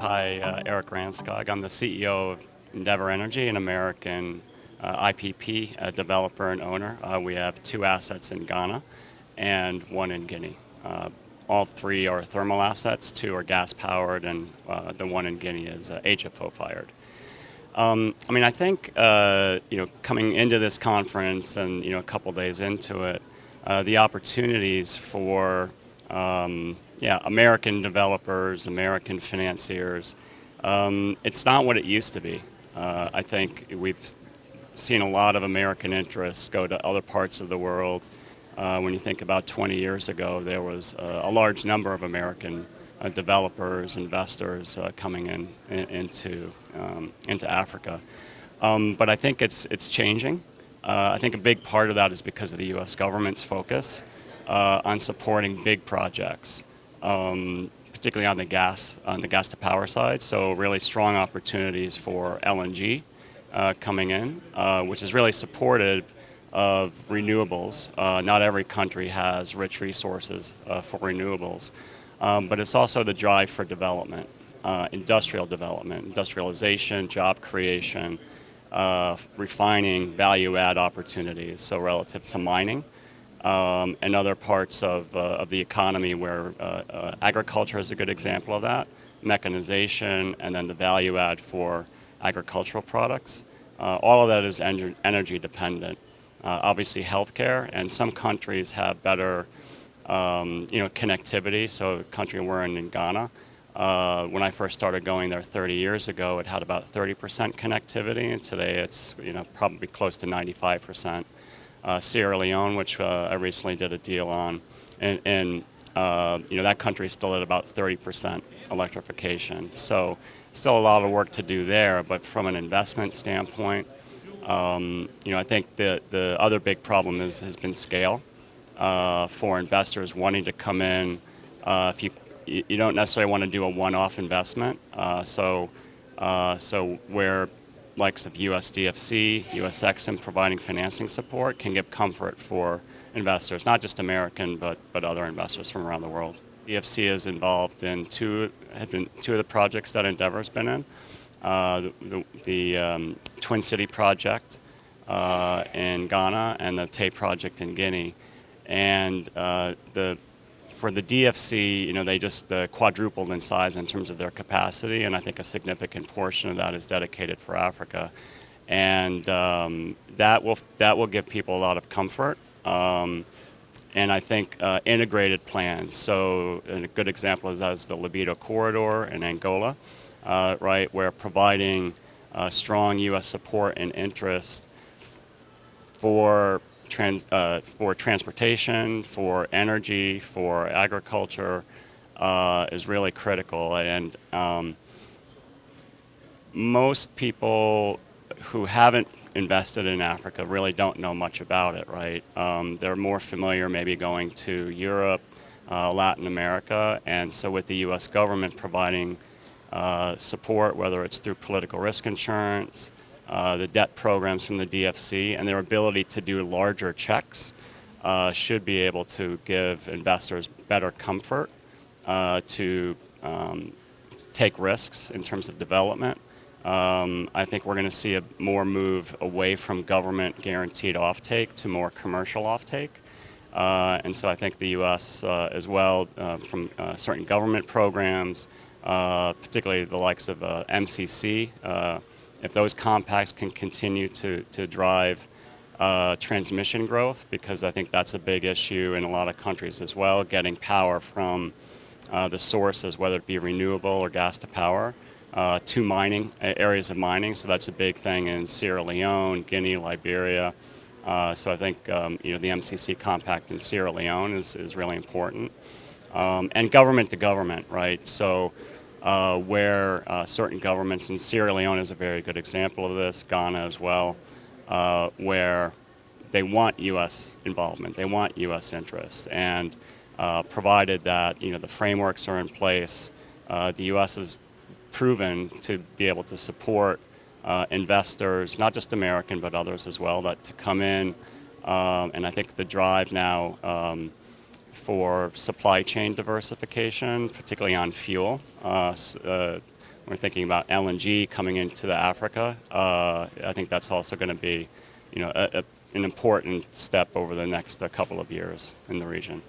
Hi, Eric Ranskog. I'm the CEO of Endeavor Energy, an American IPP developer and owner. We have 2 assets in Ghana and 1 in Guinea. All 3 are thermal assets, 2 are gas-powered, and the 1 in Guinea is HFO-fired. I think coming into this conference and a couple days into it, the opportunities for American developers, American financiers, it's not what it used to be. I think we've seen a lot of American interests go to other parts of the world. When you think about 20 years ago, there was a large number of American developers, investors coming into Africa. But I think it's changing. I think a big part of that is because of the U.S. government's focus on supporting big projects, particularly on the gas to power side. So really strong opportunities for LNG coming in, which is really supportive of renewables. Not every country has rich resources for renewables, but it's also the drive for development, industrialization, job creation, refining, value-add opportunities, so relative to mining, and other parts of the economy where agriculture is a good example of that, mechanization, and then the value-add for agricultural products. All of that is energy dependent. Obviously healthcare, and some countries have better connectivity. So the country we're in Ghana, when I first started going there 30 years ago, it had about 30% connectivity, and today it's probably close to 95%. Sierra Leone, which I recently did a deal on, and that country is still at about 30% electrification. So still a lot of work to do there, but from an investment standpoint, I think the other big problem has been scale for investors wanting to come in. If you don't necessarily want to do a one-off investment, so where likes of USDFC, US Exim providing financing support can give comfort for investors, not just American, but other investors from around the world. DFC is involved in two of the projects that Endeavor's been in. The Twin City project in Ghana and the Tay project in Guinea. And for the DFC, they just quadrupled in size in terms of their capacity, and I think a significant portion of that is dedicated for Africa. And that will give people a lot of comfort. And I think integrated plans. So a good example is the Libido corridor in Angola, right, where providing strong U.S. support and interest for transportation, for energy, for agriculture is really critical. And most people who haven't invested in Africa really don't know much about it, right? They're more familiar maybe going to Europe, Latin America, and so with the U.S. government providing support, whether it's through political risk insurance, the debt programs from the DFC, and their ability to do larger checks should be able to give investors better comfort to take risks in terms of development. I think we're going to see a more move away from government guaranteed offtake to more commercial offtake. And so I think the U.S. As well, from certain government programs, particularly the likes of MCC, if those compacts can continue to drive transmission growth, because I think that's a big issue in a lot of countries as well, getting power from the sources, whether it be renewable or gas to power, to mining, areas of mining. So that's a big thing in Sierra Leone, Guinea, Liberia. So I think the MCC compact in Sierra Leone is really important. And government to government, right? So where certain governments, and Sierra Leone is a very good example of this, Ghana as well, where they want U.S. involvement, they want U.S. interest, and provided that the frameworks are in place, the U.S. has proven to be able to support investors, not just American but others as well, that to come in, and I think the drive now for supply chain diversification, particularly on fuel. we're thinking about LNG coming into the Africa. I think that's also going to be, an important step over the next couple of years in the region.